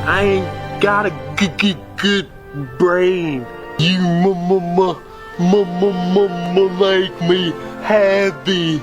I ain't got a good brain. You make me happy.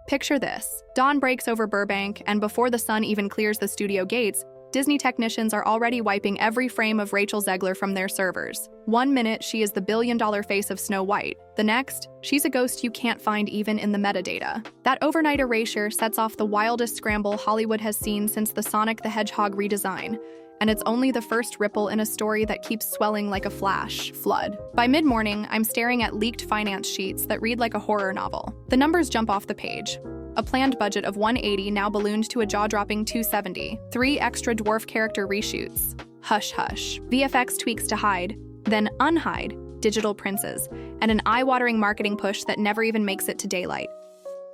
Picture this. Dawn breaks over Burbank, and before the sun even clears the studio gates, Disney technicians are already wiping every frame of Rachel Zegler from their servers. 1 minute, she is the billion-dollar face of Snow White. The next, she's a ghost you can't find even in the metadata. That overnight erasure sets off the wildest scramble Hollywood has seen since the Sonic the Hedgehog redesign. And it's only the first ripple in a story that keeps swelling like a flash flood. By mid-morning, I'm staring at leaked finance sheets that read like a horror novel. The numbers jump off the page. A planned budget of $180 now ballooned to a jaw-dropping $270. 3 extra dwarf character reshoots. Hush hush. VFX tweaks to hide, then unhide, digital princes, and an eye-watering marketing push that never even makes it to daylight.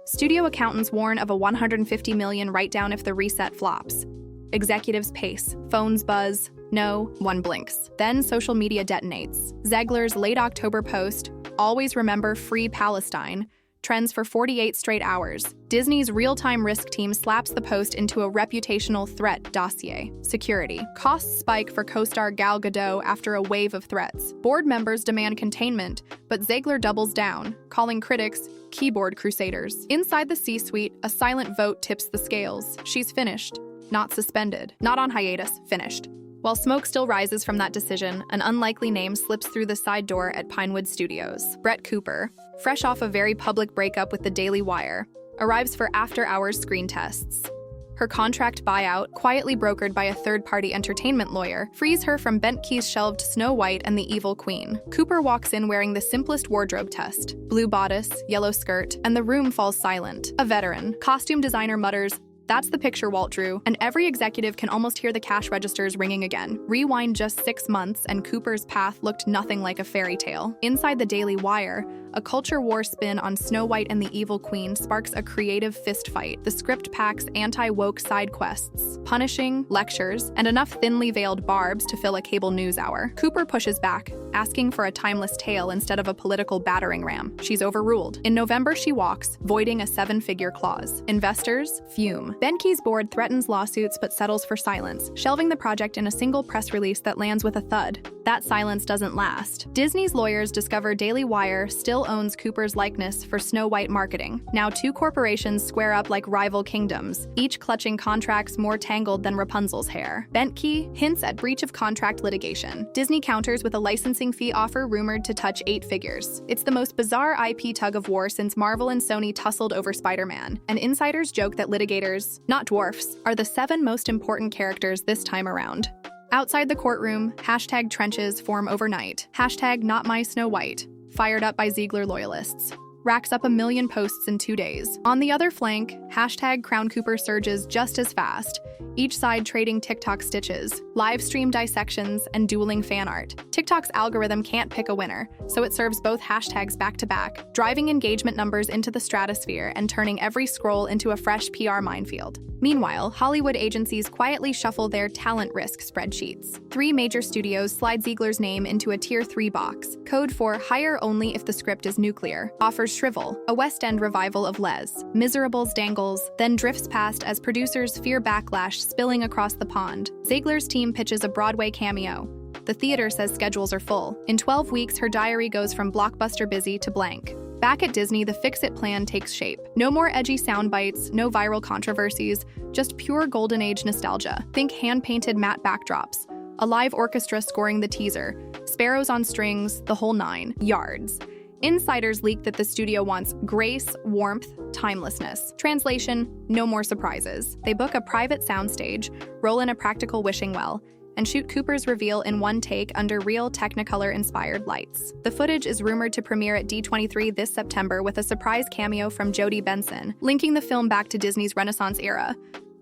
Studio accountants warn of a $150 million write-down if the reset flops. Executives pace, phones buzz, no one blinks. Then social media detonates. Zegler's late October post, "Always remember free Palestine," trends for 48 straight hours. Disney's real-time risk team slaps the post into a reputational threat dossier. Security. Costs spike for co-star Gal Gadot after a wave of threats. Board members demand containment, but Zegler doubles down, calling critics keyboard crusaders. Inside the C-suite, a silent vote tips the scales. She's finished. Not suspended. Not on hiatus. Finished. While smoke still rises from that decision, an unlikely name slips through the side door at Pinewood Studios. Brett Cooper, fresh off a very public breakup with the Daily Wire, arrives for after-hours screen tests. Her contract buyout, quietly brokered by a third-party entertainment lawyer, frees her from Bentkey's shelved Snow White and the Evil Queen. Cooper walks in wearing the simplest wardrobe test: blue bodice, yellow skirt, and the room falls silent. A veteran, costume designer mutters, "That's the picture Walt drew," and every executive can almost hear the cash registers ringing again. Rewind just 6 months, and Cooper's path looked nothing like a fairy tale. Inside the Daily Wire, a culture war spin on Snow White and the Evil Queen sparks a creative fistfight. The script packs anti-woke side quests, punishing, lectures, and enough thinly veiled barbs to fill a cable news hour. Cooper pushes back, asking for a timeless tale instead of a political battering ram. She's overruled. In November, she walks, voiding a 7-figure clause. Investors fume. Bentkey's board threatens lawsuits but settles for silence, shelving the project in a single press release that lands with a thud. That silence doesn't last. Disney's lawyers discover Daily Wire still owns Cooper's likeness for Snow White marketing. Now 2 corporations square up like rival kingdoms, each clutching contracts more tangled than Rapunzel's hair. Bentkey hints at breach of contract litigation. Disney counters with a licensing fee offer rumored to touch 8 figures. It's the most bizarre IP tug-of-war since Marvel and Sony tussled over Spider-Man, and insiders joke that litigators, not dwarfs, are the 7 most important characters this time around. Outside the courtroom, hashtag trenches form overnight. Hashtag not my Snow White, fired up by Zegler loyalists. Racks up 1 million posts in 2 days. On the other flank, hashtag Crown Cooper surges just as fast, each side trading TikTok stitches, live stream dissections, and dueling fan art. TikTok's algorithm can't pick a winner, so it serves both hashtags back to back, driving engagement numbers into the stratosphere and turning every scroll into a fresh PR minefield. Meanwhile, Hollywood agencies quietly shuffle their talent risk spreadsheets. 3 major studios slide Zegler's name into a Tier 3 box, code for hire only if the script is nuclear, offers Shrivel, a West End revival of Les Miserables dangles, then drifts past as producers fear backlash spilling across the pond. Zegler's team pitches a Broadway cameo. The theater says schedules are full. In 12 weeks, her diary goes from blockbuster busy to blank. Back at Disney, the fix-it plan takes shape. No more edgy sound bites, no viral controversies, just pure golden age nostalgia. Think hand-painted matte backdrops, a live orchestra scoring the teaser, sparrows on strings, the whole 9 yards. Insiders leak that the studio wants grace, warmth, timelessness. Translation, no more surprises. They book a private soundstage, roll in a practical wishing well, and shoot Cooper's reveal in one take under real Technicolor-inspired lights. The footage is rumored to premiere at D23 this September with a surprise cameo from Jodie Benson, linking the film back to Disney's Renaissance era.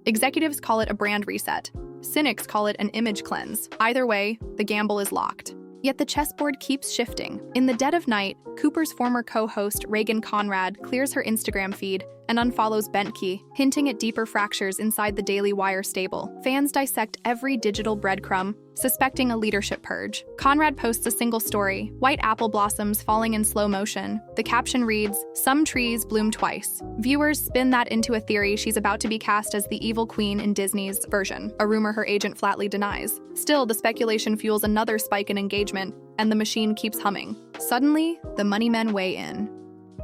Executives call it a brand reset. Cynics call it an image cleanse. Either way, the gamble is locked. Yet the chessboard keeps shifting. In the dead of night, Cooper's former co-host Reagan Conrad clears her Instagram feed, and unfollows Bentkey, hinting at deeper fractures inside the Daily Wire stable. Fans dissect every digital breadcrumb, suspecting a leadership purge. Conrad posts a single story, white apple blossoms falling in slow motion. The caption reads, "Some trees bloom twice." Viewers spin that into a theory she's about to be cast as the evil queen in Disney's version, a rumor her agent flatly denies. Still, the speculation fuels another spike in engagement, and the machine keeps humming. Suddenly, the money men weigh in.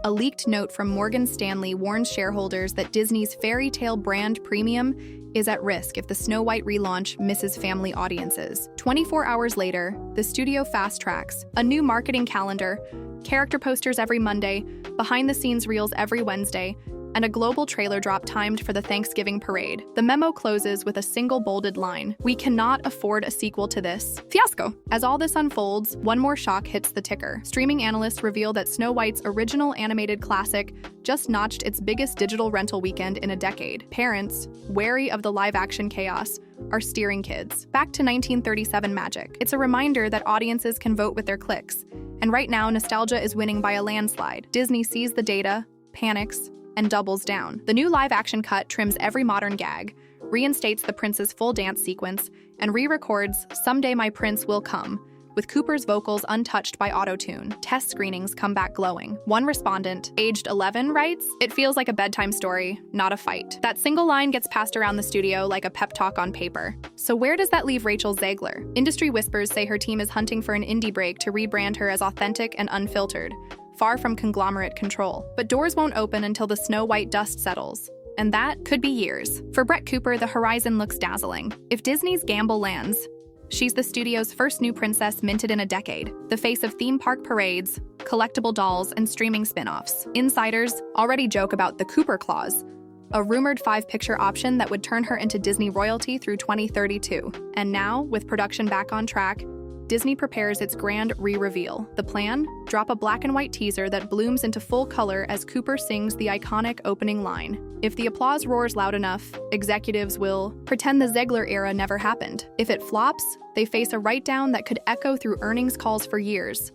A leaked note from Morgan Stanley warns shareholders that Disney's fairy tale brand premium is at risk if the Snow White relaunch misses family audiences. 24 hours later, the studio fast-tracks a new marketing calendar, character posters every Monday, behind-the-scenes reels every Wednesday, and a global trailer drop timed for the Thanksgiving parade. The memo closes with a single bolded line: "We cannot afford a sequel to this fiasco." As all this unfolds, one more shock hits the ticker. Streaming analysts reveal that Snow White's original animated classic just notched its biggest digital rental weekend in a decade. Parents, wary of the live-action chaos, are steering kids back to 1937 magic. It's a reminder that audiences can vote with their clicks, and right now nostalgia is winning by a landslide. Disney sees the data, panics, and doubles down. The new live-action cut trims every modern gag, reinstates the prince's full dance sequence, and re-records "Someday My Prince Will Come," with Cooper's vocals untouched by auto-tune. Test screenings come back glowing. One respondent, aged 11, writes, "It feels like a bedtime story, not a fight." That single line gets passed around the studio like a pep talk on paper. So where does that leave Rachel Zegler? Industry whispers say her team is hunting for an indie break to rebrand her as authentic and unfiltered, far from conglomerate control. But doors won't open until the Snow White dust settles, and that could be years. For Brett Cooper, the horizon looks dazzling. If Disney's gamble lands, she's the studio's first new princess minted in a decade, the face of theme park parades, collectible dolls, and streaming spin-offs. Insiders already joke about the Cooper Clause, a rumored 5-picture option that would turn her into Disney royalty through 2032. And now, with production back on track, Disney prepares its grand re-reveal. The plan? Drop a black and white teaser that blooms into full color as Cooper sings the iconic opening line. If the applause roars loud enough, executives will pretend the Zegler era never happened. If it flops, they face a write-down that could echo through earnings calls for years.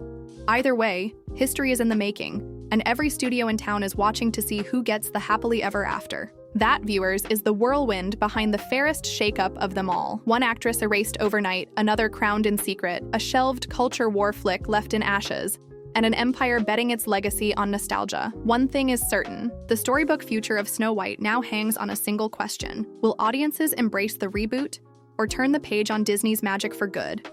Either way, history is in the making, and every studio in town is watching to see who gets the happily ever after. That, viewers, is the whirlwind behind the fairest shakeup of them all. One actress erased overnight, another crowned in secret, a shelved culture war flick left in ashes, and an empire betting its legacy on nostalgia. One thing is certain: the storybook future of Snow White now hangs on a single question. Will audiences embrace the reboot, or turn the page on Disney's magic for good?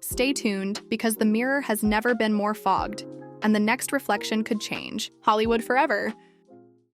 Stay tuned, because the mirror has never been more fogged, and the next reflection could change Hollywood forever.